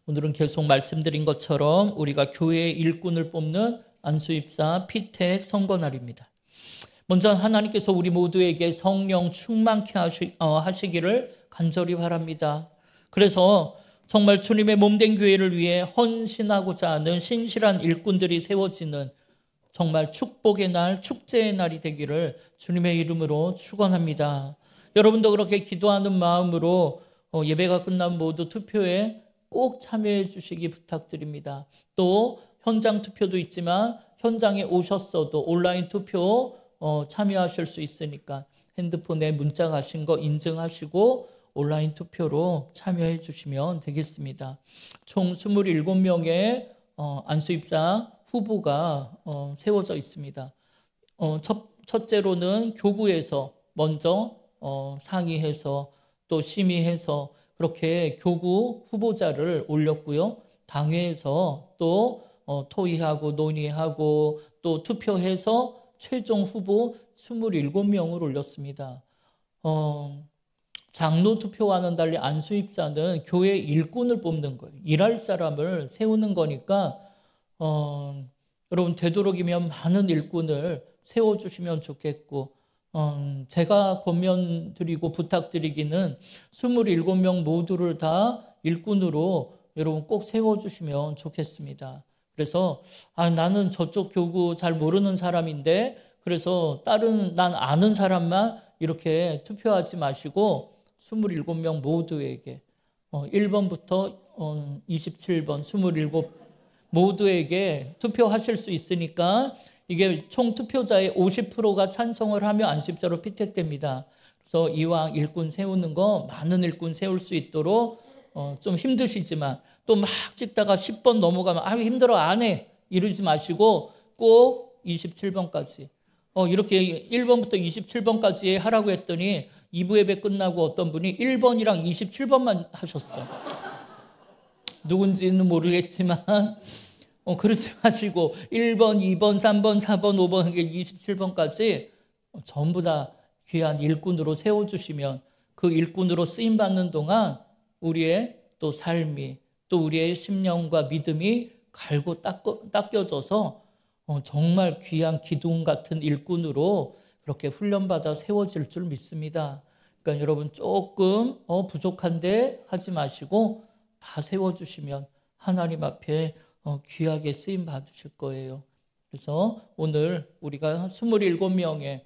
오늘은 계속 말씀드린 것처럼 우리가 교회의 일꾼을 뽑는 안수입사 피택 선거날입니다. 먼저 하나님께서 우리 모두에게 성령 충만케 하시기를 간절히 바랍니다. 그래서 정말 주님의 몸된 교회를 위해 헌신하고자 하는 신실한 일꾼들이 세워지는 정말 축복의 날, 축제의 날이 되기를 주님의 이름으로 축원합니다. 여러분도 그렇게 기도하는 마음으로 예배가 끝나면 모두 투표에 꼭 참여해 주시기 부탁드립니다. 또 현장 투표도 있지만 현장에 오셨어도 온라인 투표 참여하실 수 있으니까 핸드폰에 문자 가신 거 인증하시고 온라인 투표로 참여해 주시면 되겠습니다. 총 27명의 안수입사 후보가 세워져 있습니다. 첫째로는 교구에서 먼저 상의해서 또 심의해서 그렇게 교구 후보자를 올렸고요. 당회에서 또 토의하고 논의하고 또 투표해서 최종 후보 27명을 올렸습니다. 장로 투표와는 달리 안수입사는 교회 일꾼을 뽑는 거예요. 일할 사람을 세우는 거니까 여러분 되도록이면 많은 일꾼을 세워주시면 좋겠고 제가 권면드리고 부탁드리기는 27명 모두를 다 일꾼으로 여러분 꼭 세워주시면 좋겠습니다. 그래서 나는 저쪽 교구 잘 모르는 사람인데 그래서 다른 난 아는 사람만 이렇게 투표하지 마시고 27명 모두에게 1번부터 27번 27 모두에게 투표하실 수 있으니까 이게 총 투표자의 50%가 찬성을 하면 안수입사로 피택됩니다. 그래서 이왕 일꾼 세우는 거 많은 일꾼 세울 수 있도록 좀 힘드시지만 또 막 찍다가 10번 넘어가면 힘들어 안 해 이러지 마시고 꼭 27번까지 이렇게 1번부터 27번까지 하라고 했더니 2부 예배 끝나고 어떤 분이 1번이랑 27번만 하셨어. 누군지는 모르겠지만 그러지 마시고 1번, 2번, 3번, 4번, 5번, 27번까지 전부 다 귀한 일꾼으로 세워주시면 그 일꾼으로 쓰임받는 동안 우리의 또 삶이 또 우리의 심령과 믿음이 갈고 닦여져서 정말 귀한 기둥 같은 일꾼으로 그렇게 훈련받아 세워질 줄 믿습니다. 그러니까 여러분 조금 부족한데 하지 마시고 다 세워주시면 하나님 앞에 귀하게 쓰임 받으실 거예요. 그래서 오늘 우리가 27명의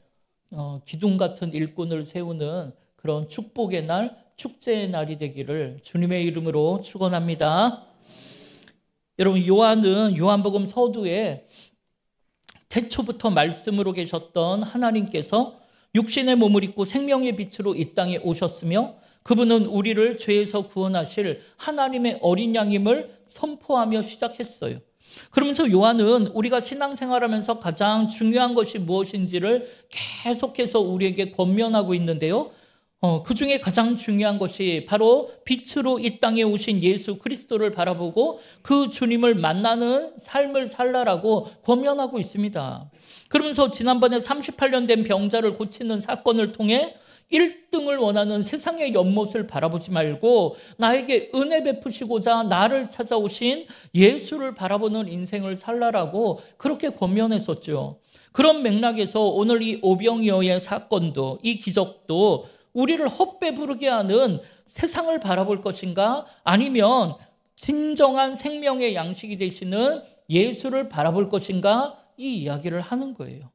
기둥 같은 일꾼을 세우는 그런 축복의 날, 축제의 날이 되기를 주님의 이름으로 축원합니다. 여러분 요한복음 서두에 태초부터 말씀으로 계셨던 하나님께서 육신의 몸을 입고 생명의 빛으로 이 땅에 오셨으며 그분은 우리를 죄에서 구원하실 하나님의 어린 양임을 선포하며 시작했어요. 그러면서 요한은 우리가 신앙생활하면서 가장 중요한 것이 무엇인지를 계속해서 우리에게 권면하고 있는데요. 그 중에 가장 중요한 것이 바로 빛으로 이 땅에 오신 예수 그리스도를 바라보고 그 주님을 만나는 삶을 살라라고 권면하고 있습니다. 그러면서 지난번에 38년 된 병자를 고치는 사건을 통해 1등을 원하는 세상의 연못을 바라보지 말고 나에게 은혜 베푸시고자 나를 찾아오신 예수를 바라보는 인생을 살라라고 그렇게 권면했었죠. 그런 맥락에서 오늘 이 오병이어의 사건도 이 기적도 우리를 헛배부르게 하는 세상을 바라볼 것인가 아니면 진정한 생명의 양식이 되시는 예수를 바라볼 것인가 이 이야기를 하는 거예요.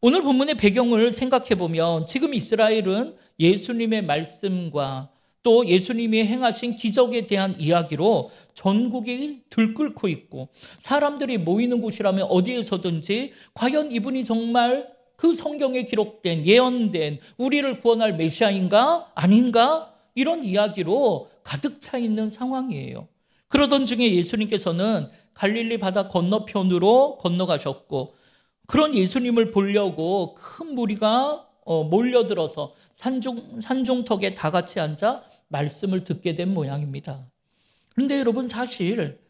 오늘 본문의 배경을 생각해 보면 지금 이스라엘은 예수님의 말씀과 또 예수님이 행하신 기적에 대한 이야기로 전국이 들끓고 있고 사람들이 모이는 곳이라면 어디에서든지 과연 이분이 정말 그 성경에 기록된 예언된 우리를 구원할 메시아인가 아닌가 이런 이야기로 가득 차 있는 상황이에요. 그러던 중에 예수님께서는 갈릴리 바다 건너편으로 건너가셨고 그런 예수님을 보려고 큰 무리가 몰려들어서 산중턱에 다 같이 앉아 말씀을 듣게 된 모양입니다. 그런데 여러분 사실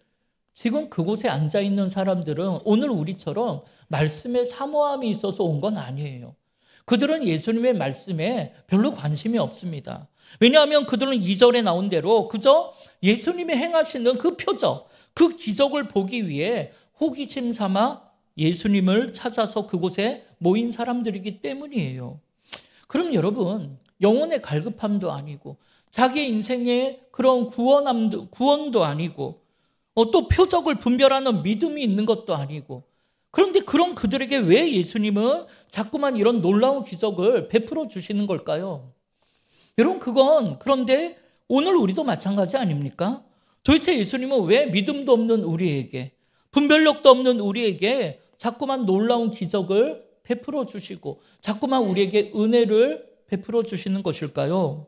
지금 그곳에 앉아있는 사람들은 오늘 우리처럼 말씀에 사모함이 있어서 온 건 아니에요. 그들은 예수님의 말씀에 별로 관심이 없습니다. 왜냐하면 그들은 2절에 나온 대로 그저 예수님이 행하시는 그 표적, 그 기적을 보기 위해 호기심 삼아 예수님을 찾아서 그곳에 모인 사람들이기 때문이에요. 그럼 여러분, 영혼의 갈급함도 아니고 자기 인생의 그런 구원도 아니고 또 표적을 분별하는 믿음이 있는 것도 아니고, 그런데 그런 그들에게 왜 예수님은 자꾸만 이런 놀라운 기적을 베풀어 주시는 걸까요? 여러분, 그런데 오늘 우리도 마찬가지 아닙니까? 도대체 예수님은 왜 믿음도 없는 우리에게, 분별력도 없는 우리에게 자꾸만 놀라운 기적을 베풀어 주시고 자꾸만 우리에게 은혜를 베풀어 주시는 것일까요?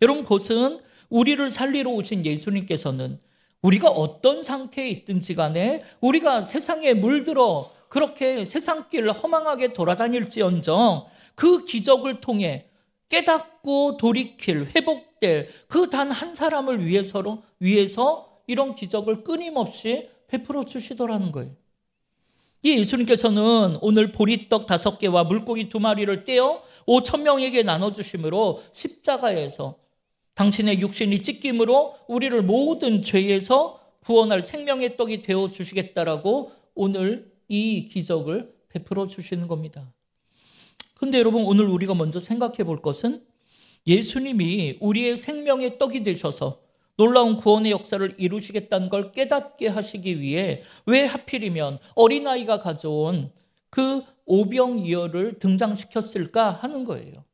여러분, 그것은 우리를 살리러 오신 예수님께서는 우리가 어떤 상태에 있든지 간에 우리가 세상에 물들어 그렇게 세상길 험황하게 돌아다닐지언정 그 기적을 통해 깨닫고 돌이킬, 회복될 그 단 한 사람을 위해서 이런 기적을 끊임없이 베풀어 주시더라는 거예요. 이 예수님께서는 오늘 보리떡 5개와 물고기 2마리를 떼어 5,000명에게 나눠주심으로 십자가에서 당신의 육신이 찢김으로 우리를 모든 죄에서 구원할 생명의 떡이 되어 주시겠다라고 오늘 이 기적을 베풀어 주시는 겁니다. 그런데 여러분, 오늘 우리가 먼저 생각해 볼 것은 예수님이 우리의 생명의 떡이 되셔서 놀라운 구원의 역사를 이루시겠다는 걸 깨닫게 하시기 위해 왜 하필이면 어린아이가 가져온 그 오병이어를 등장시켰을까 하는 거예요.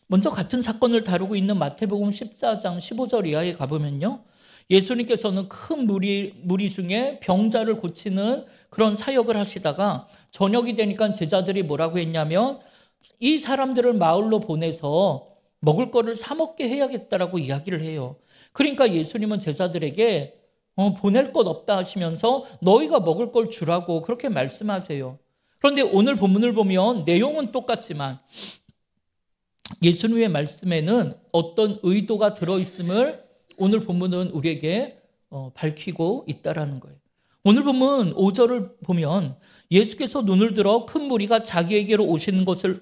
먼저 같은 사건을 다루고 있는 마태복음 14장 15절 이하에 가보면요, 예수님께서는 큰 무리 중에 병자를 고치는 그런 사역을 하시다가 저녁이 되니까 제자들이 뭐라고 했냐면 이 사람들을 마을로 보내서 먹을 거를 사 먹게 해야겠다라고 이야기를 해요. 그러니까 예수님은 제자들에게 보낼 것 없다 하시면서 너희가 먹을 걸 주라고 그렇게 말씀하세요. 그런데 오늘 본문을 보면 내용은 똑같지만 예수님의 말씀에는 어떤 의도가 들어있음을 오늘 본문은 우리에게 밝히고 있다라는 거예요. 오늘 본문 5절을 보면 예수께서 눈을 들어 큰 무리가 자기에게로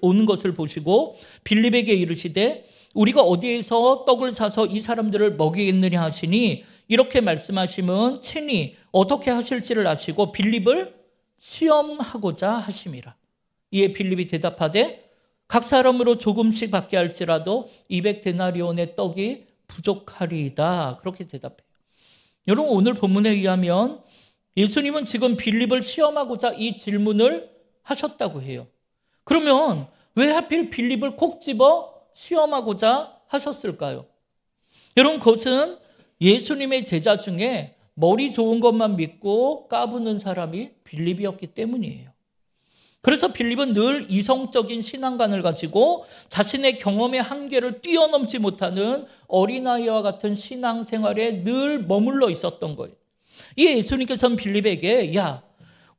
오는 것을 보시고 빌립에게 이르시되 우리가 어디에서 떡을 사서 이 사람들을 먹이겠느냐 하시니 이렇게 말씀하시면 친히 어떻게 하실지를 아시고 빌립을 시험하고자 하심이라. 이에 빌립이 대답하되 각 사람으로 조금씩 받게 할지라도 200데나리온의 떡이 부족하리이다. 그렇게 대답해요. 여러분, 오늘 본문에 의하면 예수님은 지금 빌립을 시험하고자 이 질문을 하셨다고 해요. 그러면 왜 하필 빌립을 콕 집어 시험하고자 하셨을까요? 여러분, 그것은 예수님의 제자 중에 머리 좋은 것만 믿고 까부는 사람이 빌립이었기 때문이에요. 그래서 빌립은 늘 이성적인 신앙관을 가지고 자신의 경험의 한계를 뛰어넘지 못하는 어린아이와 같은 신앙생활에 늘 머물러 있었던 거예요. 이 예수님께서는 빌립에게 야,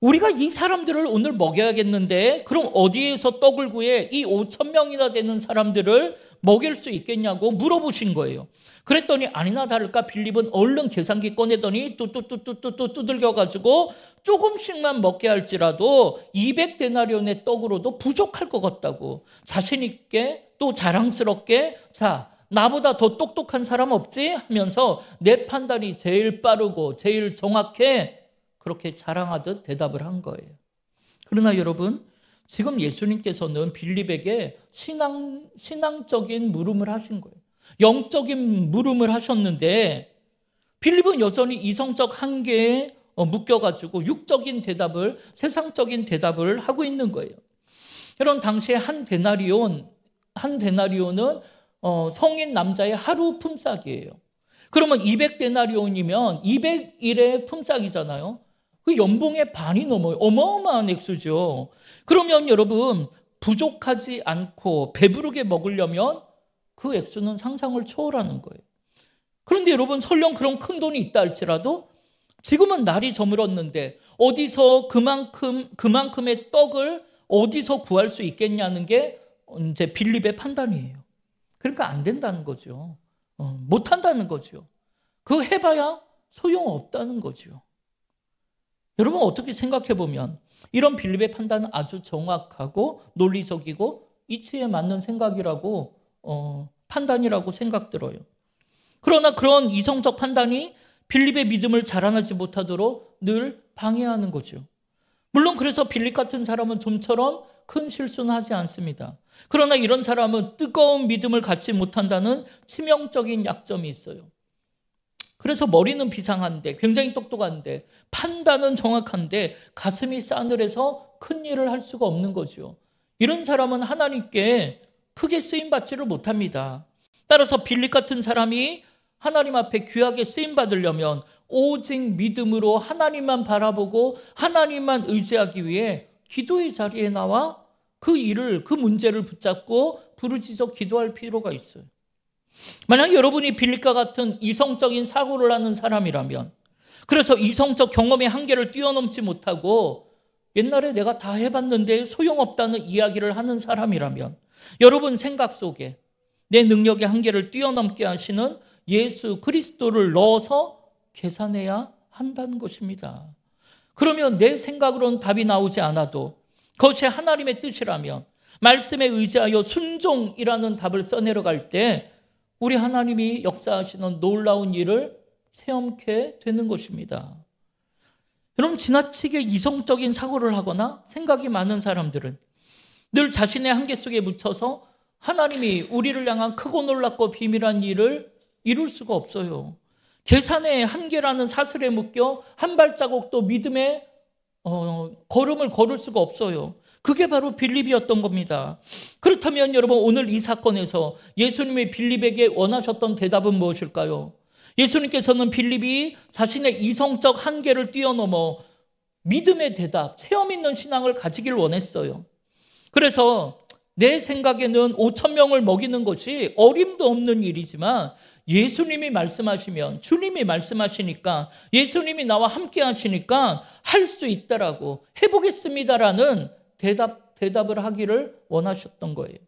우리가 이 사람들을 오늘 먹여야겠는데 그럼 어디에서 떡을 구해 이 5,000명이나 되는 사람들을 먹일 수 있겠냐고 물어보신 거예요. 그랬더니 아니나 다를까 빌립은 얼른 계산기 꺼내더니 뚜뚜뚜뚜뚜 두들겨가지고 조금씩만 먹게 할지라도 200데나리온의 떡으로도 부족할 것 같다고 자신 있게 또 자랑스럽게 자, 나보다 더 똑똑한 사람 없지? 하면서 내 판단이 제일 빠르고 제일 정확해 그렇게 자랑하듯 대답을 한 거예요. 그러나 여러분, 지금 예수님께서는 빌립에게 신앙적인 물음을 하신 거예요. 영적인 물음을 하셨는데 빌립은 여전히 이성적 한계에 묶여가지고 육적인 대답을, 세상적인 대답을 하고 있는 거예요. 여러분, 당시에 한 데나리온은 성인 남자의 하루 품삯이에요. 그러면 200데나리온이면 200일의 품삯이잖아요. 그 연봉의 반이 넘어요. 어마어마한 액수죠. 그러면 여러분, 부족하지 않고 배부르게 먹으려면 그 액수는 상상을 초월하는 거예요. 그런데 여러분, 설령 그런 큰 돈이 있다 할지라도 지금은 날이 저물었는데 어디서 그만큼의 떡을 어디서 구할 수 있겠냐는 게 이제 빌립의 판단이에요. 그러니까 안 된다는 거죠. 못 한다는 거죠. 그거 해봐야 소용없다는 거죠. 여러분, 어떻게 생각해 보면 이런 빌립의 판단은 아주 정확하고 논리적이고 이치에 맞는 생각이라고 판단이라고 생각 들어요. 그러나 그런 이성적 판단이 빌립의 믿음을 자라나지 못하도록 늘 방해하는 거죠. 물론 그래서 빌립 같은 사람은 좀처럼 큰 실수는 하지 않습니다. 그러나 이런 사람은 뜨거운 믿음을 갖지 못한다는 치명적인 약점이 있어요. 그래서 머리는 비상한데, 굉장히 똑똑한데, 판단은 정확한데 가슴이 싸늘해서 큰 일을 할 수가 없는 거죠. 이런 사람은 하나님께 크게 쓰임받지를 못합니다. 따라서 빌립 같은 사람이 하나님 앞에 귀하게 쓰임받으려면 오직 믿음으로 하나님만 바라보고 하나님만 의지하기 위해 기도의 자리에 나와 그 일을, 그 문제를 붙잡고 부르짖어 기도할 필요가 있어요. 만약 여러분이 빌립과 같은 이성적인 사고를 하는 사람이라면, 그래서 이성적 경험의 한계를 뛰어넘지 못하고 옛날에 내가 다 해봤는데 소용없다는 이야기를 하는 사람이라면, 여러분 생각 속에 내 능력의 한계를 뛰어넘게 하시는 예수 그리스도를 넣어서 계산해야 한다는 것입니다. 그러면 내 생각으로는 답이 나오지 않아도 그것이 하나님의 뜻이라면 말씀에 의지하여 순종이라는 답을 써내려갈 때 우리 하나님이 역사하시는 놀라운 일을 체험케 되는 것입니다. 여러분, 지나치게 이성적인 사고를 하거나 생각이 많은 사람들은 늘 자신의 한계 속에 묻혀서 하나님이 우리를 향한 크고 놀랍고 비밀한 일을 이룰 수가 없어요. 계산의 한계라는 사슬에 묶여 한 발자국도 믿음의 걸음을 걸을 수가 없어요. 그게 바로 빌립이었던 겁니다. 그렇다면 여러분, 오늘 이 사건에서 예수님이 빌립에게 원하셨던 대답은 무엇일까요? 예수님께서는 빌립이 자신의 이성적 한계를 뛰어넘어 믿음의 대답, 체험 있는 신앙을 가지길 원했어요. 그래서 내 생각에는 5,000명을 먹이는 것이 어림도 없는 일이지만 예수님이 말씀하시면, 주님이 말씀하시니까, 예수님이 나와 함께 하시니까 할 수 있다라고, 해보겠습니다라는 대답을 하기를 원하셨던 거예요.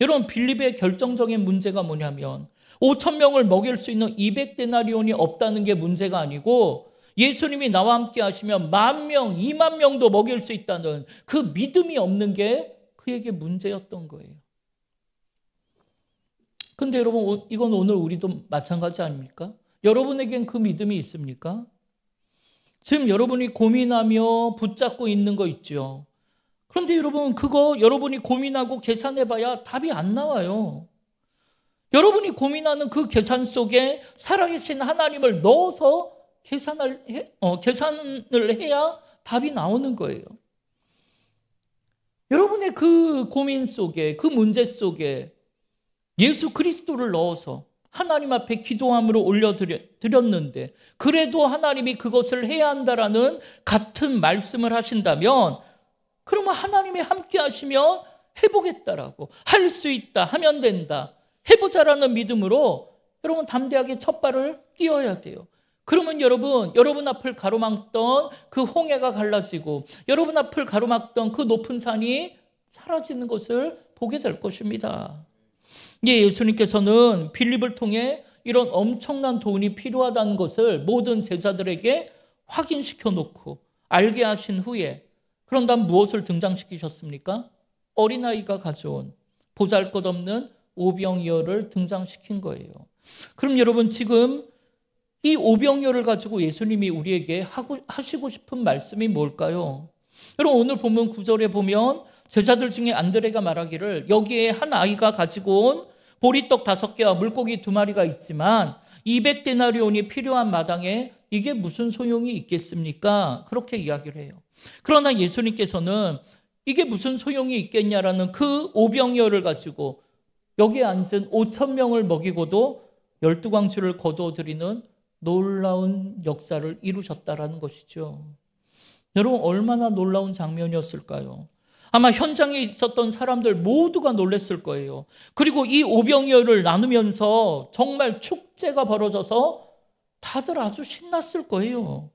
여러분, 빌립의 결정적인 문제가 뭐냐면 5,000명을 먹일 수 있는 200데나리온이 없다는 게 문제가 아니고 예수님이 나와 함께 하시면 10,000명, 20,000명도 먹일 수 있다는 그 믿음이 없는 게 그에게 문제였던 거예요. 근데 여러분, 이건 오늘 우리도 마찬가지 아닙니까? 여러분에겐 그 믿음이 있습니까? 지금 여러분이 고민하며 붙잡고 있는 거 있죠. 그런데 여러분, 그거 여러분이 고민하고 계산해봐야 답이 안 나와요. 여러분이 고민하는 그 계산 속에 살아계신 하나님을 넣어서 계산을 해야 답이 나오는 거예요. 여러분의 그 고민 속에, 그 문제 속에 예수 그리스도를 넣어서 하나님 앞에 기도함으로 올려드렸는데 그래도 하나님이 그것을 해야 한다라는 같은 말씀을 하신다면, 그러면 하나님이 함께 하시면 해보겠다라고, 할 수 있다, 하면 된다, 해보자라는 믿음으로 여러분 담대하게 첫 발을 띄워야 돼요. 그러면 여러분 앞을 가로막던 그 홍해가 갈라지고 여러분 앞을 가로막던 그 높은 산이 사라지는 것을 보게 될 것입니다. 예수님께서는 빌립을 통해 이런 엄청난 도움이 필요하다는 것을 모든 제자들에게 확인시켜 놓고 알게 하신 후에, 그런 다음 무엇을 등장시키셨습니까? 어린아이가 가져온 보잘것없는 오병이어를 등장시킨 거예요. 그럼 여러분, 지금 이 오병이어를 가지고 예수님이 우리에게 하시고 싶은 말씀이 뭘까요? 여러분, 오늘 본문 9절에 보면 제자들 중에 안드레가 말하기를, 여기에 한 아이가 가지고 온 보리떡 5개와 물고기 2마리가 있지만 200데나리온이 필요한 마당에 이게 무슨 소용이 있겠습니까? 그렇게 이야기를 해요. 그러나 예수님께서는 이게 무슨 소용이 있겠냐라는 그 오병이어를 가지고 여기에 앉은 5,000명을 먹이고도 12광주를 거두어들이는 놀라운 역사를 이루셨다라는 것이죠. 여러분, 얼마나 놀라운 장면이었을까요? 아마 현장에 있었던 사람들 모두가 놀랐을 거예요. 그리고 이 오병이어를 나누면서 정말 축제가 벌어져서 다들 아주 신났을 거예요.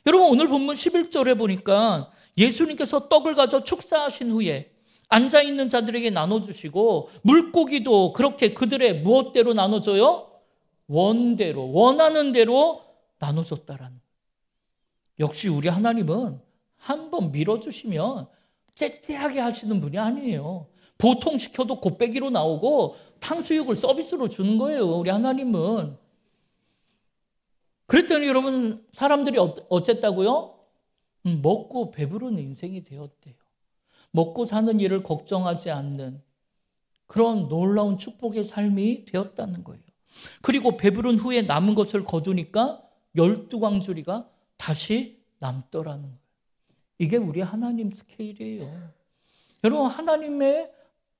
여러분, 오늘 본문 11절에 보니까 예수님께서 떡을 가져 축사하신 후에 앉아있는 자들에게 나눠주시고 물고기도 그렇게 그들의 무엇대로 나눠줘요? 원대로, 원하는 대로 나눠줬다라는. 역시 우리 하나님은 한번 밀어주시면 째째하게 하시는 분이 아니에요. 보통 시켜도 곱빼기로 나오고 탕수육을 서비스로 주는 거예요. 우리 하나님은. 그랬더니 여러분 사람들이 어쨌다고요? 먹고 배부른 인생이 되었대요. 먹고 사는 일을 걱정하지 않는 그런 놀라운 축복의 삶이 되었다는 거예요. 그리고 배부른 후에 남은 것을 거두니까 12광주리가 다시 남더라는 거예요. 이게 우리 하나님 스케일이에요. 여러분 하나님의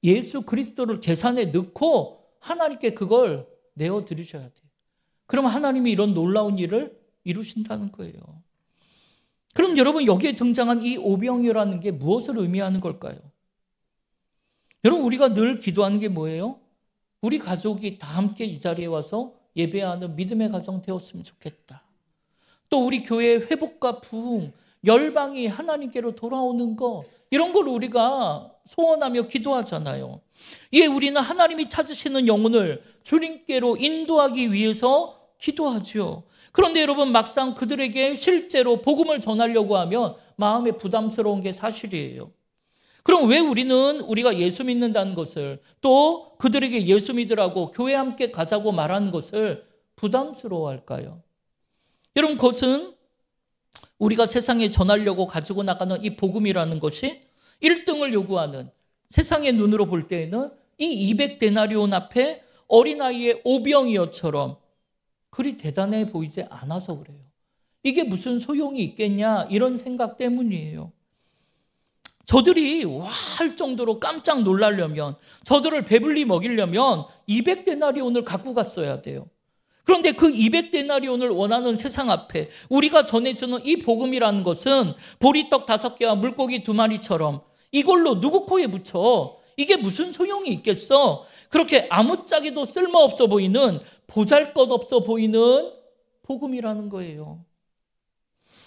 예수 그리스도를 계산에 넣고 하나님께 그걸 내어드리셔야 돼요. 그럼 하나님이 이런 놀라운 일을 이루신다는 거예요. 그럼 여러분 여기에 등장한 이 오병이어라는 게 무엇을 의미하는 걸까요? 여러분 우리가 늘 기도하는 게 뭐예요? 우리 가족이 다 함께 이 자리에 와서 예배하는 믿음의 가정 되었으면 좋겠다. 또 우리 교회의 회복과 부흥, 열방이 하나님께로 돌아오는 거 이런 걸 우리가 소원하며 기도하잖아요. 이에 우리는 하나님이 찾으시는 영혼을 주님께로 인도하기 위해서 기도하죠. 그런데 여러분 막상 그들에게 실제로 복음을 전하려고 하면 마음에 부담스러운 게 사실이에요. 그럼 왜 우리가 예수 믿는다는 것을 또 그들에게 예수 믿으라고 교회 함께 가자고 말하는 것을 부담스러워할까요? 여러분 그것은 우리가 세상에 전하려고 가지고 나가는 이 복음이라는 것이 1등을 요구하는 세상의 눈으로 볼 때에는 이 200데나리온 앞에 어린아이의 오병이어처럼 그리 대단해 보이지 않아서 그래요. 이게 무슨 소용이 있겠냐 이런 생각 때문이에요. 저들이 와 할 정도로 깜짝 놀라려면 저들을 배불리 먹이려면 200데나리온을 갖고 갔어야 돼요. 그런데 그 200데나리온을 원하는 세상 앞에 우리가 전해주는 이 복음이라는 것은 보리떡 5개와 물고기 2마리처럼 이걸로 누구 코에 묻혀 이게 무슨 소용이 있겠어? 그렇게 아무짝에도 쓸모없어 보이는 보잘것없어 보이는 복음이라는 거예요.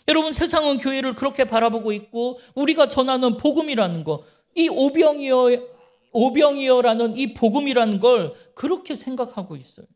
여러분 세상은 교회를 그렇게 바라보고 있고 우리가 전하는 복음이라는 거 이 오병이어라는 이 복음이라는 걸 그렇게 생각하고 있어요.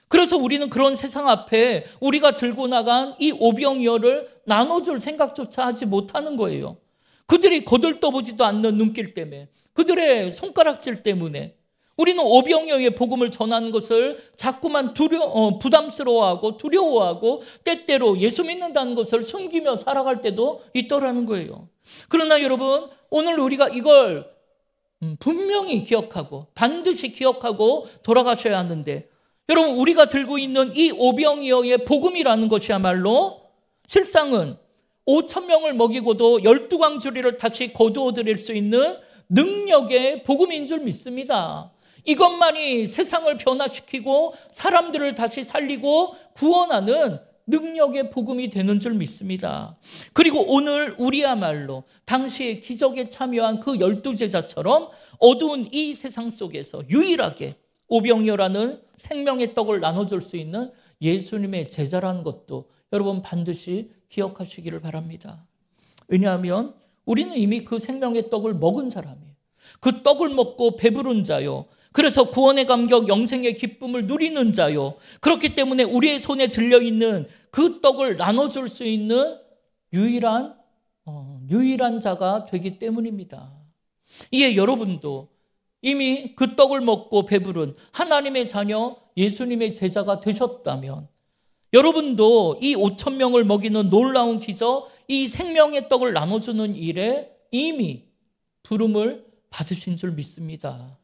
그래서 우리는 그런 세상 앞에 우리가 들고 나간 이 오병이어를 나눠줄 생각조차 하지 못하는 거예요. 그들이 거들떠보지도 않는 눈길 때문에 그들의 손가락질 때문에 우리는 오병이어의 복음을 전하는 것을 자꾸만 부담스러워하고 두려워하고 때때로 예수 믿는다는 것을 숨기며 살아갈 때도 있더라는 거예요. 그러나 여러분 오늘 우리가 이걸 분명히 기억하고 반드시 기억하고 돌아가셔야 하는데 여러분 우리가 들고 있는 이 오병이어의 복음이라는 것이야말로 실상은 5,000명을 먹이고도 12광주리를 다시 거두어 드릴 수 있는 능력의 복음인 줄 믿습니다. 이것만이 세상을 변화시키고 사람들을 다시 살리고 구원하는 능력의 복음이 되는 줄 믿습니다. 그리고 오늘 우리야말로 당시의 기적에 참여한 그 12제자처럼 어두운 이 세상 속에서 유일하게 오병이어라는 생명의 떡을 나눠줄 수 있는 예수님의 제자라는 것도 여러분 반드시 기억하시기를 바랍니다. 왜냐하면 우리는 이미 그 생명의 떡을 먹은 사람이에요. 그 떡을 먹고 배부른 자요. 그래서 구원의 감격, 영생의 기쁨을 누리는 자요. 그렇기 때문에 우리의 손에 들려있는 그 떡을 나눠줄 수 있는 유일한 자가 되기 때문입니다. 이에 여러분도 이미 그 떡을 먹고 배부른 하나님의 자녀 예수님의 제자가 되셨다면 여러분도 이 5,000명을 먹이는 놀라운 기적, 이 생명의 떡을 나눠주는 일에 이미 부름을 받으신 줄 믿습니다.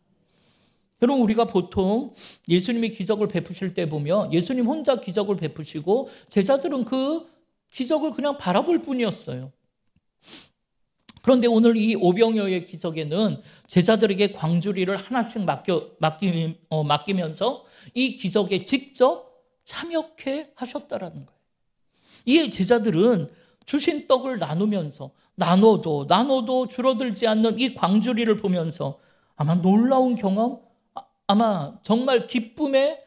여러분 우리가 보통 예수님이 기적을 베푸실 때 보면 예수님 혼자 기적을 베푸시고 제자들은 그 기적을 그냥 바라볼 뿐이었어요. 그런데 오늘 이 오병이어의 기적에는 제자들에게 광주리를 하나씩 맡기면서 이 기적에 직접 참여케 하셨다라는 거예요. 이에 제자들은 주신 떡을 나누면서 나눠도 줄어들지 않는 이 광주리를 보면서 아마 놀라운 경험, 아마 정말 기쁨의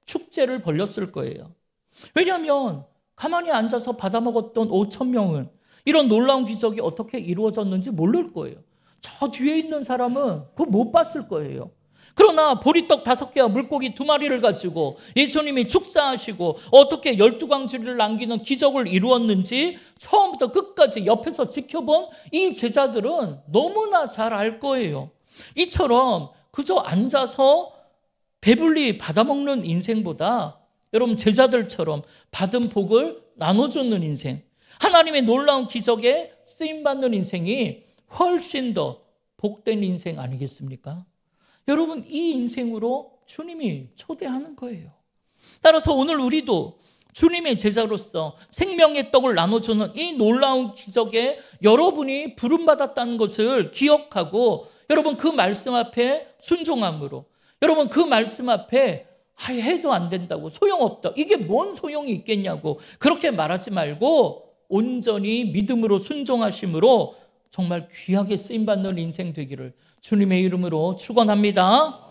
축제를 벌였을 거예요. 왜냐하면 가만히 앉아서 받아먹었던 5,000명은 이런 놀라운 기적이 어떻게 이루어졌는지 모를 거예요. 저 뒤에 있는 사람은 그거 못 봤을 거예요. 그러나 보리떡 5개와 물고기 2마리를 가지고 예수님이 축사하시고 어떻게 12광주리를 남기는 기적을 이루었는지 처음부터 끝까지 옆에서 지켜본 이 제자들은 너무나 잘 알 거예요. 이처럼 그저 앉아서 배불리 받아먹는 인생보다 여러분 제자들처럼 받은 복을 나눠주는 인생, 하나님의 놀라운 기적에 쓰임받는 인생이 훨씬 더 복된 인생 아니겠습니까? 여러분, 이 인생으로 주님이 초대하는 거예요. 따라서 오늘 우리도 주님의 제자로서 생명의 떡을 나눠주는 이 놀라운 기적에 여러분이 부름받았다는 것을 기억하고, 여러분 그 말씀 앞에 순종함으로, 여러분 그 말씀 앞에 해도 안 된다고, 소용없다, 이게 뭔 소용이 있겠냐고 그렇게 말하지 말고 온전히 믿음으로 순종하심으로 정말 귀하게 쓰임받는 인생 되기를 주님의 이름으로 축원합니다.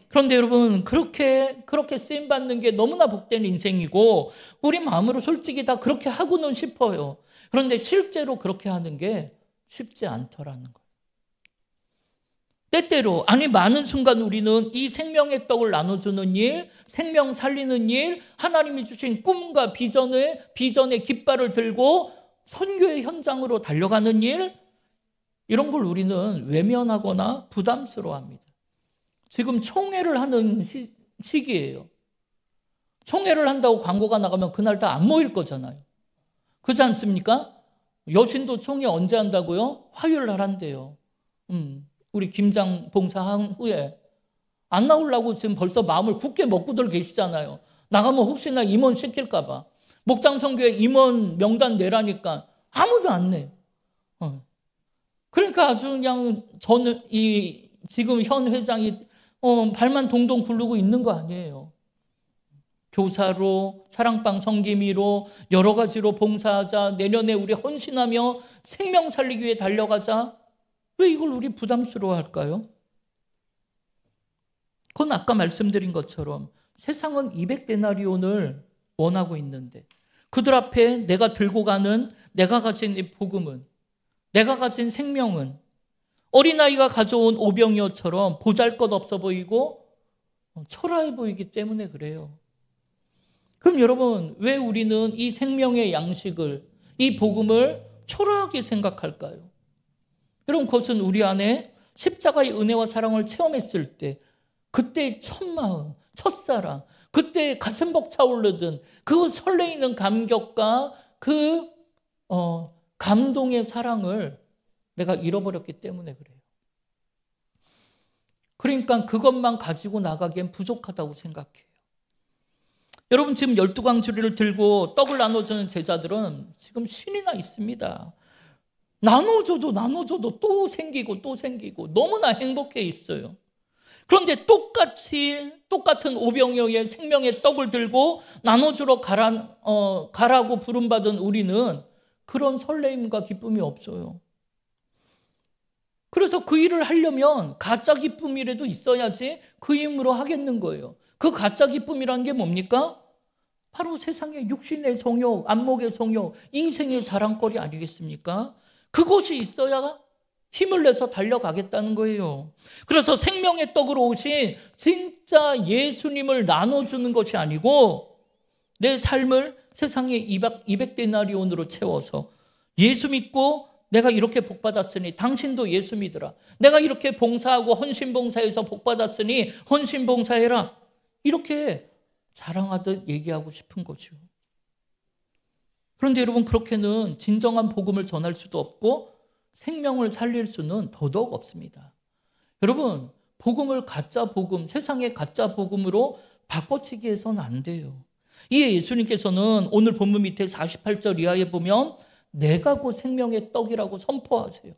그런데 여러분, 그렇게 쓰임받는 게 너무나 복된 인생이고 우리 마음으로 솔직히 다 그렇게 하고는 싶어요. 그런데 실제로 그렇게 하는 게 쉽지 않더라는 거예요. 때때로, 아니 많은 순간 우리는 이 생명의 떡을 나눠주는 일, 생명 살리는 일, 하나님이 주신 꿈과 비전의 깃발을 들고 선교의 현장으로 달려가는 일, 이런 걸 우리는 외면하거나 부담스러워합니다. 지금 총회를 하는 시기예요. 총회를 한다고 광고가 나가면 그날 다 안 모일 거잖아요. 그렇지 않습니까? 여신도 총회 언제 한다고요? 화요일 날 한대요. 우리 김장 봉사한 후에 안 나오려고 지금 벌써 마음을 굳게 먹고들 계시잖아요. 나가면 혹시나 임원 시킬까 봐. 목장선교회 임원 명단 내라니까 아무도 안 내요. 그러니까 아주 그냥 저는 지금 현 회장이 발만 동동 굴르고 있는 거 아니에요. 교사로, 사랑방 성김이로 여러 가지로 봉사하자, 내년에 우리 헌신하며 생명 살리기 위해 달려가자. 왜 이걸 우리 부담스러워할까요? 그건 아까 말씀드린 것처럼 세상은 200데나리온을 원하고 있는데 그들 앞에 내가 들고 가는, 내가 가진 이 복음은, 내가 가진 생명은 어린아이가 가져온 오병이어처럼 보잘것없어 보이고 초라해 보이기 때문에 그래요. 그럼 여러분, 왜 우리는 이 생명의 양식을, 이 복음을 초라하게 생각할까요? 여러분, 그것은 우리 안에 십자가의 은혜와 사랑을 체험했을 때, 그때의 첫 마음, 첫사랑, 그때 가슴 벅차오르던 그 설레이는 감격과 그 감동의 사랑을 내가 잃어버렸기 때문에 그래요. 그러니까 그것만 가지고 나가기엔 부족하다고 생각해요. 여러분, 지금 12광주리를 들고 떡을 나눠주는 제자들은 지금 신이 나 있습니다. 나눠줘도 또 생기고 너무나 행복해 있어요. 그런데 똑같은 오병이어의 생명의 떡을 들고 나눠주러 가라고 부름받은 우리는 그런 설레임과 기쁨이 없어요. 그래서 그 일을 하려면 가짜 기쁨이라도 있어야지 그 힘으로 하겠는 거예요. 그 가짜 기쁨이라는 게 뭡니까? 바로 세상의 육신의 성욕, 안목의 성욕, 인생의 자랑거리 아니겠습니까? 그것이 있어야 힘을 내서 달려가겠다는 거예요. 그래서 생명의 떡으로 오신 진짜 예수님을 나눠주는 것이 아니고 내 삶을 세상의 200데나리온으로 채워서 예수 믿고 내가 이렇게 복받았으니 당신도 예수 믿으라. 내가 이렇게 봉사하고 헌신봉사해서 복받았으니 헌신봉사해라. 이렇게 자랑하듯 얘기하고 싶은 거죠. 그런데 여러분, 그렇게는 진정한 복음을 전할 수도 없고 생명을 살릴 수는 더더욱 없습니다. 여러분, 복음을 가짜 복음, 세상의 가짜 복음으로 바꿔치기 해서는 안 돼요. 이에 예수님께서는 오늘 본문 밑에 48절 이하에 보면 내가 곧 생명의 떡이라고 선포하세요.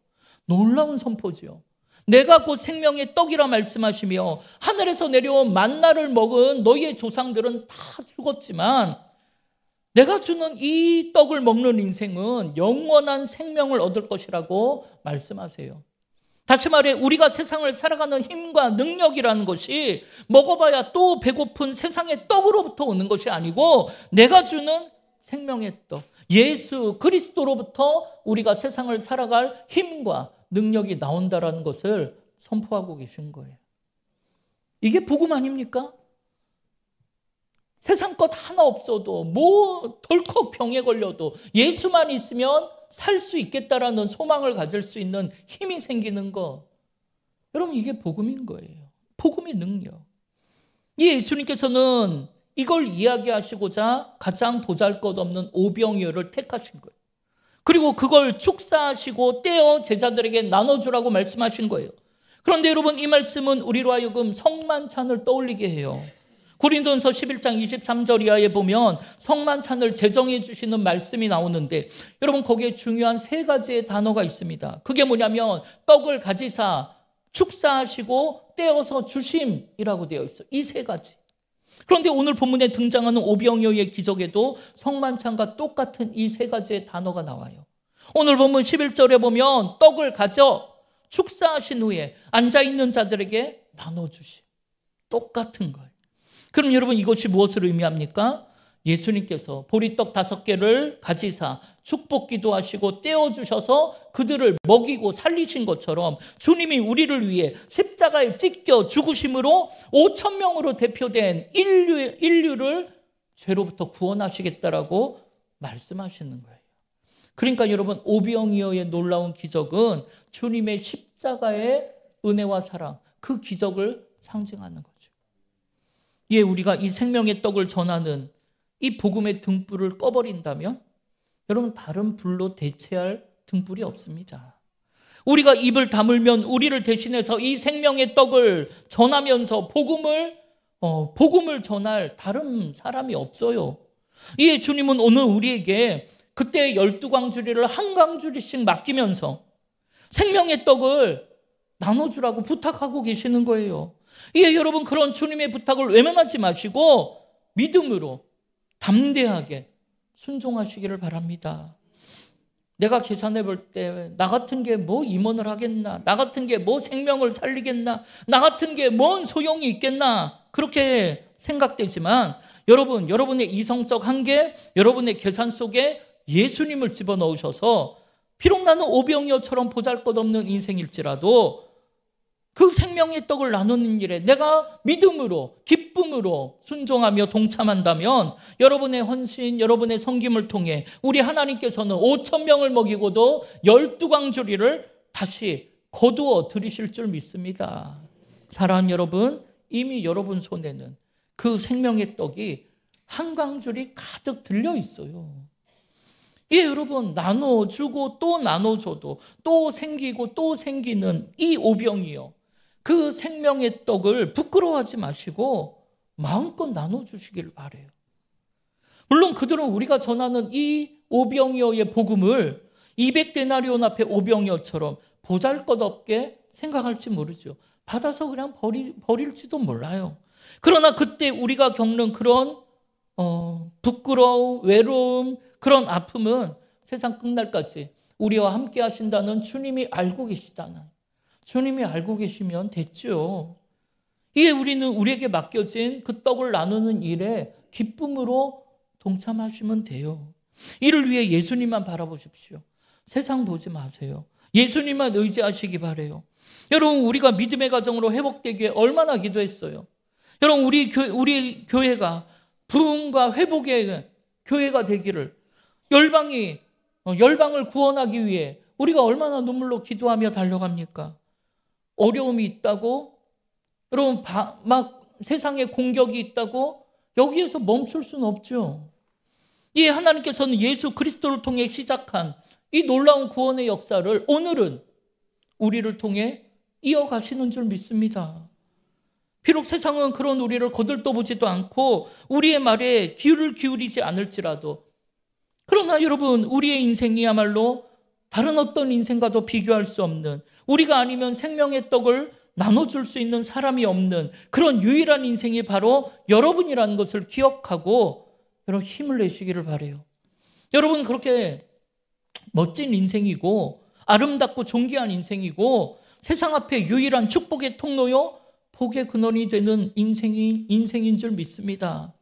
놀라운 선포죠. 내가 곧 생명의 떡이라 말씀하시며 하늘에서 내려온 만나를 먹은 너희의 조상들은 다 죽었지만 내가 주는 이 떡을 먹는 인생은 영원한 생명을 얻을 것이라고 말씀하세요. 다시 말해, 우리가 세상을 살아가는 힘과 능력이라는 것이 먹어봐야 또 배고픈 세상의 떡으로부터 오는 것이 아니고 내가 주는 생명의 떡, 예수 그리스도로부터 우리가 세상을 살아갈 힘과 능력이 나온다라는 것을 선포하고 계신 거예요. 이게 복음 아닙니까? 세상 것 하나 없어도 덜컥 병에 걸려도 예수만 있으면 살 수 있겠다라는 소망을 가질 수 있는 힘이 생기는 거. 여러분, 이게 복음인 거예요. 복음의 능력. 이 예수님께서는 이걸 이야기하시고자 가장 보잘것없는 오병이어를 택하신 거예요. 그리고 그걸 축사하시고 떼어 제자들에게 나눠주라고 말씀하신 거예요. 그런데 여러분, 이 말씀은 우리로 하여금 성만찬을 떠올리게 해요. 고린도전서 11장 23절 이하에 보면 성만찬을 제정해 주시는 말씀이 나오는데, 여러분, 거기에 중요한 세 가지의 단어가 있습니다. 그게 뭐냐면 떡을 가지사 축사하시고 떼어서 주심이라고 되어 있어요. 이 세 가지. 그런데 오늘 본문에 등장하는 오병이어의 기적에도 성만찬과 똑같은 이 세 가지의 단어가 나와요. 오늘 본문 11절에 보면 떡을 가져 축사하신 후에 앉아있는 자들에게 나눠주심. 똑같은 거예요. 그럼 여러분, 이것이 무엇을 의미합니까? 예수님께서 보리떡 5개를 가지사 축복기도 하시고 떼어주셔서 그들을 먹이고 살리신 것처럼 주님이 우리를 위해 십자가에 찢겨 죽으심으로 5,000명으로 대표된 인류를 죄로부터 구원하시겠다라고 말씀하시는 거예요. 그러니까 여러분, 오병이어의 놀라운 기적은 주님의 십자가의 은혜와 사랑, 그 기적을 상징하는 거죠. 예, 우리가 이 생명의 떡을 전하는 이 복음의 등불을 꺼버린다면 여러분, 다른 불로 대체할 등불이 없습니다. 우리가 입을 다물면 우리를 대신해서 이 생명의 떡을 전하면서 복음을 전할 다른 사람이 없어요. 이 주님은 오늘 우리에게 그때 12광주리를 한 광주리씩 맡기면서 생명의 떡을 나눠주라고 부탁하고 계시는 거예요. 예, 여러분, 그런 주님의 부탁을 외면하지 마시고 믿음으로 담대하게 순종하시기를 바랍니다. 내가 계산해 볼 때 나 같은 게 뭐 임원을 하겠나, 나 같은 게 뭐 생명을 살리겠나, 나 같은 게 뭔 소용이 있겠나, 그렇게 생각되지만 여러분, 여러분의 이성적 한계, 여러분의 계산 속에 예수님을 집어넣으셔서 비록 나는 오병이어처럼 보잘것없는 인생일지라도 그 생명의 떡을 나누는 일에 내가 믿음으로, 기쁨으로 순종하며 동참한다면 여러분의 헌신, 여러분의 섬김을 통해 우리 하나님께서는 5,000명을 먹이고도 12광주리를 다시 거두어 들이실 줄 믿습니다. 사랑하는 여러분, 이미 여러분 손에는 그 생명의 떡이 한 광주리 가득 들려 있어요. 예, 여러분, 나눠주고 또 나눠줘도 또 생기고 또 생기는 이 오병이어, 그 생명의 떡을 부끄러워하지 마시고 마음껏 나눠주시기를 바라요. 물론 그들은 우리가 전하는 이 오병이어의 복음을 200데나리온 앞에 오병이어처럼 보잘것없게 생각할지 모르죠. 받아서 그냥 버릴지도 몰라요. 그러나 그때 우리가 겪는 그런 부끄러움, 외로움, 그런 아픔은 세상 끝날까지 우리와 함께 하신다는 주님이 알고 계시잖아요. 주님이 알고 계시면 됐죠. 이에 우리는 우리에게 맡겨진 그 떡을 나누는 일에 기쁨으로 동참하시면 돼요. 이를 위해 예수님만 바라보십시오. 세상 보지 마세요. 예수님만 의지하시기 바라요. 여러분, 우리가 믿음의 가정으로 회복되기에 얼마나 기도했어요. 여러분, 우리 교회가 부흥과 회복의 교회가 되기를, 열방을 구원하기 위해 우리가 얼마나 눈물로 기도하며 달려갑니까? 어려움이 있다고, 여러분, 막 세상에 공격이 있다고 여기에서 멈출 수는 없죠. 이 하나님께서는 예수 그리스도를 통해 시작한 이 놀라운 구원의 역사를 오늘은 우리를 통해 이어가시는 줄 믿습니다. 비록 세상은 그런 우리를 거들떠보지도 않고 우리의 말에 귀를 기울이지 않을지라도, 그러나 여러분, 우리의 인생이야말로 다른 어떤 인생과도 비교할 수 없는, 우리가 아니면 생명의 떡을 나눠줄 수 있는 사람이 없는 그런 유일한 인생이 바로 여러분이라는 것을 기억하고 여러분, 힘을 내시기를 바라요. 여러분, 그렇게 멋진 인생이고 아름답고 존귀한 인생이고 세상 앞에 유일한 축복의 통로요, 복의 근원이 되는 인생인 줄 믿습니다.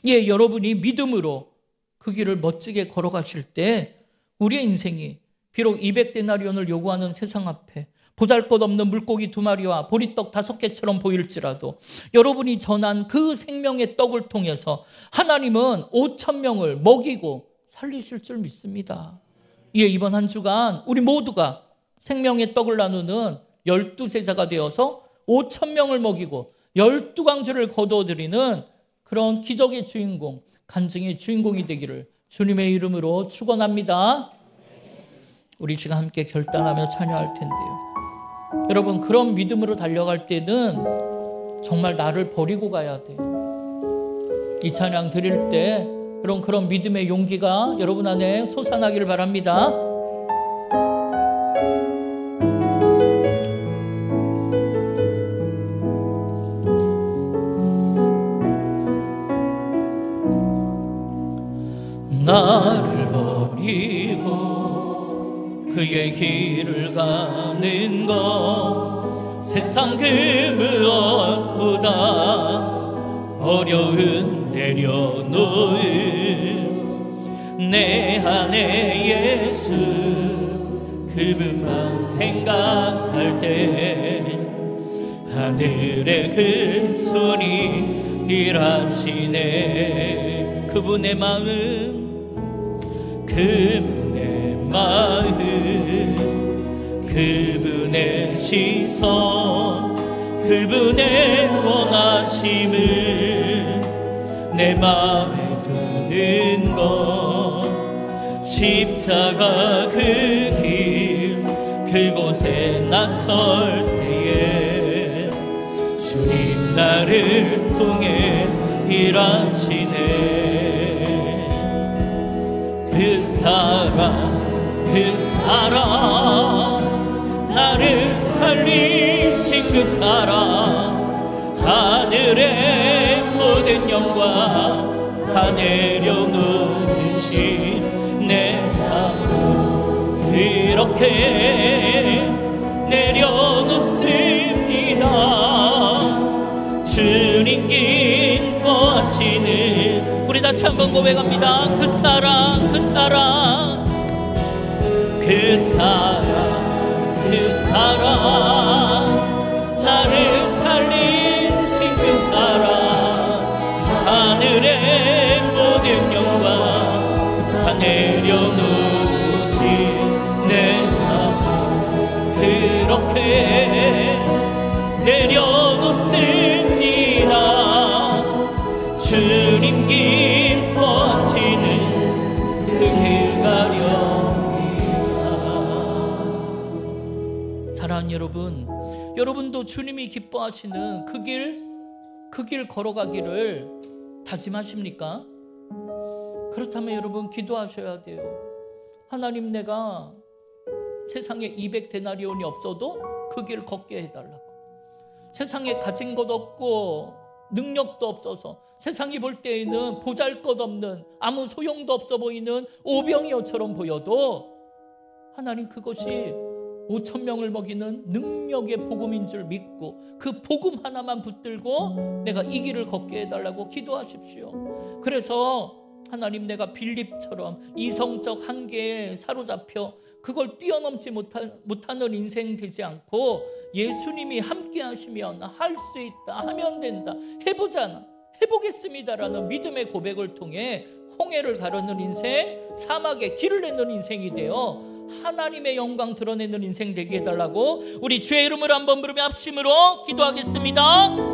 예, 여러분이 믿음으로 그 길을 멋지게 걸어가실 때 우리의 인생이 비록 200데나리온을 요구하는 세상 앞에 보잘것없는 물고기 2마리와 보리떡 5개처럼 보일지라도 여러분이 전한 그 생명의 떡을 통해서 하나님은 5,000명을 먹이고 살리실 줄 믿습니다. 예, 이번 한 주간 우리 모두가 생명의 떡을 나누는 12제자가 되어서 5,000명을 먹이고 12강주를 거두어드리는 그런 기적의 주인공, 간증의 주인공이 되기를 주님의 이름으로 축원합니다. 우리 지금 함께 결단하며 찬양할 텐데요. 여러분, 그런 믿음으로 달려갈 때는 정말 나를 버리고 가야 돼요. 이 찬양 드릴 때 그런 믿음의 용기가 여러분 안에 솟아나기를 바랍니다. 나를 버리고 그의 길을 가는 것 세상 그 무엇보다 어려운 내려놓은 내 안에 예수 그분만 생각할 때 하늘의 그 손이 일하시네. 그분의 마음 그분의 시선 그분의 원하심을 내 마음에 두는 것 십자가 그 길 그곳에 나설 때에 주님 나를 통해 일하시네. 그 사랑 나를 살리신 그 사랑 하늘의 모든 영광 다 내려놓으신 내 삶 그렇게 내려놓습니다. 주님 기뻐하시는 우리 다시 한번 고백합니다. 그 사랑 나를 살리신 그 사랑 하늘의 모든 영광 다 내려놓으신 내 삶 그렇게 내려놓습니다. 주님 기뻐하시는 그 길 가렵니다. 사랑하는 여러분, 여러분도 주님이 기뻐하시는 그 길 걸어가기를 다짐하십니까? 그렇다면 여러분 기도하셔야 돼요. 하나님, 내가 세상에 200데나리온이 없어도 그 길 걷게 해달라고. 세상에 가진 것 없고 능력도 없어서 세상이 볼 때에는 보잘것없는 아무 소용도 없어 보이는 오병이어처럼 보여도 하나님 그것이 5,000명을 먹이는 능력의 복음인 줄 믿고 그 복음 하나만 붙들고 내가 이 길을 걷게 해달라고 기도하십시오. 그래서 하나님, 내가 빌립처럼 이성적 한계에 사로잡혀 그걸 뛰어넘지 못하는 인생 되지 않고 예수님이 함께 하시면 할 수 있다, 하면 된다, 해보겠습니다라는 믿음의 고백을 통해 홍해를 가르는 인생, 사막에 길을 내는 인생이 되어 하나님의 영광 드러내는 인생 되게 해달라고 우리 주의 이름을 한번 부르며 합심으로 기도하겠습니다.